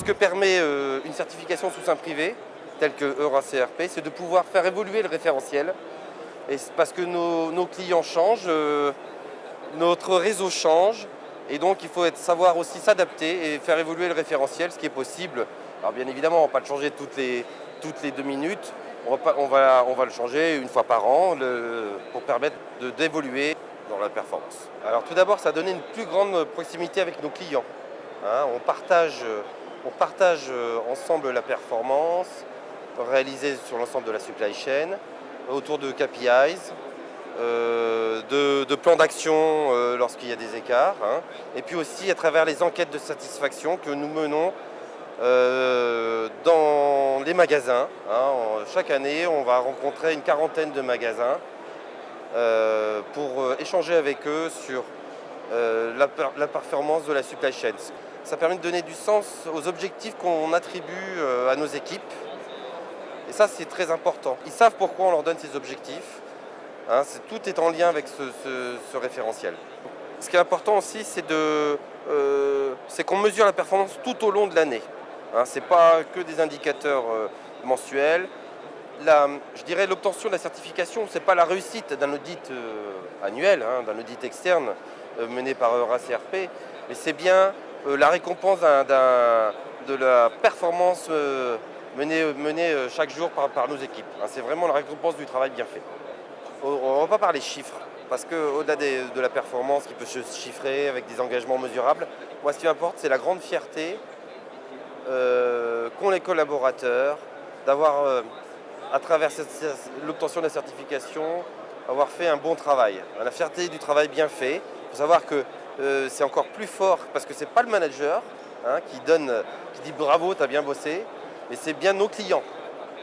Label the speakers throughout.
Speaker 1: Ce que permet une certification sous seing privé, telle que EuroCRP, c'est de pouvoir faire évoluer le référentiel. Et parce que nos clients changent, notre réseau change, et donc il faut savoir aussi s'adapter et faire évoluer le référentiel, ce qui est possible. Alors bien évidemment, on ne va pas le changer toutes les 2 minutes, on va le changer une fois par an pour permettre d'évoluer dans la performance. Alors tout d'abord, ça a donné une plus grande proximité avec nos clients. Hein, on partage ensemble la performance réalisée sur l'ensemble de la supply chain, autour de KPIs, de plans d'action lorsqu'il y a des écarts, hein, et puis aussi à travers les enquêtes de satisfaction que nous menons dans les magasins. Hein. Chaque année, on va rencontrer une quarantaine de magasins pour échanger avec eux sur la performance de la supply chain. Ça permet de donner du sens aux objectifs qu'on attribue à nos équipes. Et ça, c'est très important. Ils savent pourquoi on leur donne ces objectifs. Hein, tout est en lien avec ce référentiel. Ce qui est important aussi, c'est qu'on mesure la performance tout au long de l'année. Hein, ce n'est pas que des indicateurs mensuels. Je dirais l'obtention de la certification, ce n'est pas la réussite d'un audit annuel, hein, d'un audit externe mené par EuroCRP, mais c'est bien la récompense de la performance menée chaque jour par nos équipes. Hein, c'est vraiment la récompense du travail bien fait. On ne va pas parler chiffres, parce qu'au-delà de la performance qui peut se chiffrer avec des engagements mesurables, moi ce qui m'importe, c'est la grande fierté qu'ont les collaborateurs d'avoir, à travers l'obtention de la certification, avoir fait un bon travail. La fierté du travail bien fait. Il faut savoir que c'est encore plus fort, parce que ce n'est pas le manager qui dit bravo, tu as bien bossé, mais c'est bien nos clients.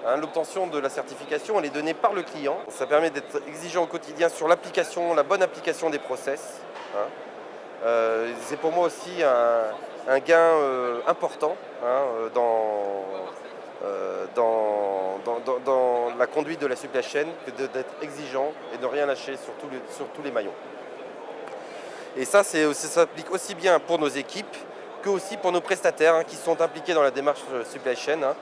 Speaker 1: Hein, l'obtention de la certification, elle est donnée par le client. Ça permet d'être exigeant au quotidien sur l'application, la bonne application des process. Hein. C'est pour moi aussi un gain important dans la conduite de la supply chain que d'être exigeant et de ne rien lâcher sur tous les maillons. Et ça s'applique aussi bien pour nos équipes que aussi pour nos prestataires qui sont impliqués dans la démarche supply chain.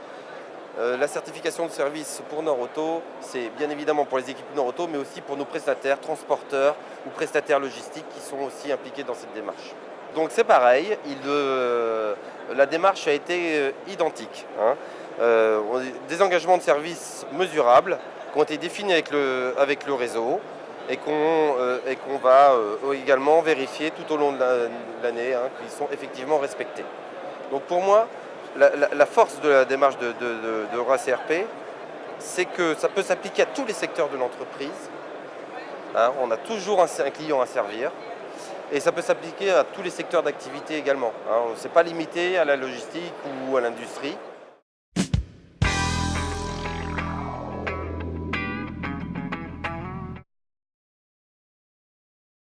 Speaker 1: La certification de service pour Nord-Auto, c'est bien évidemment pour les équipes Nord-Auto, mais aussi pour nos prestataires, transporteurs ou prestataires logistiques qui sont aussi impliqués dans cette démarche. Donc c'est pareil, la démarche a été identique. Hein. Des engagements de service mesurables qui ont été définis avec le réseau et qu'on va également vérifier tout au long de l'année qu'ils sont effectivement respectés. Donc pour moi, la force de la démarche de EuroCRP, c'est que ça peut s'appliquer à tous les secteurs de l'entreprise. Hein, on a toujours un client à servir. Et ça peut s'appliquer à tous les secteurs d'activité également. Hein, ce n'est pas limité à la logistique ou à l'industrie.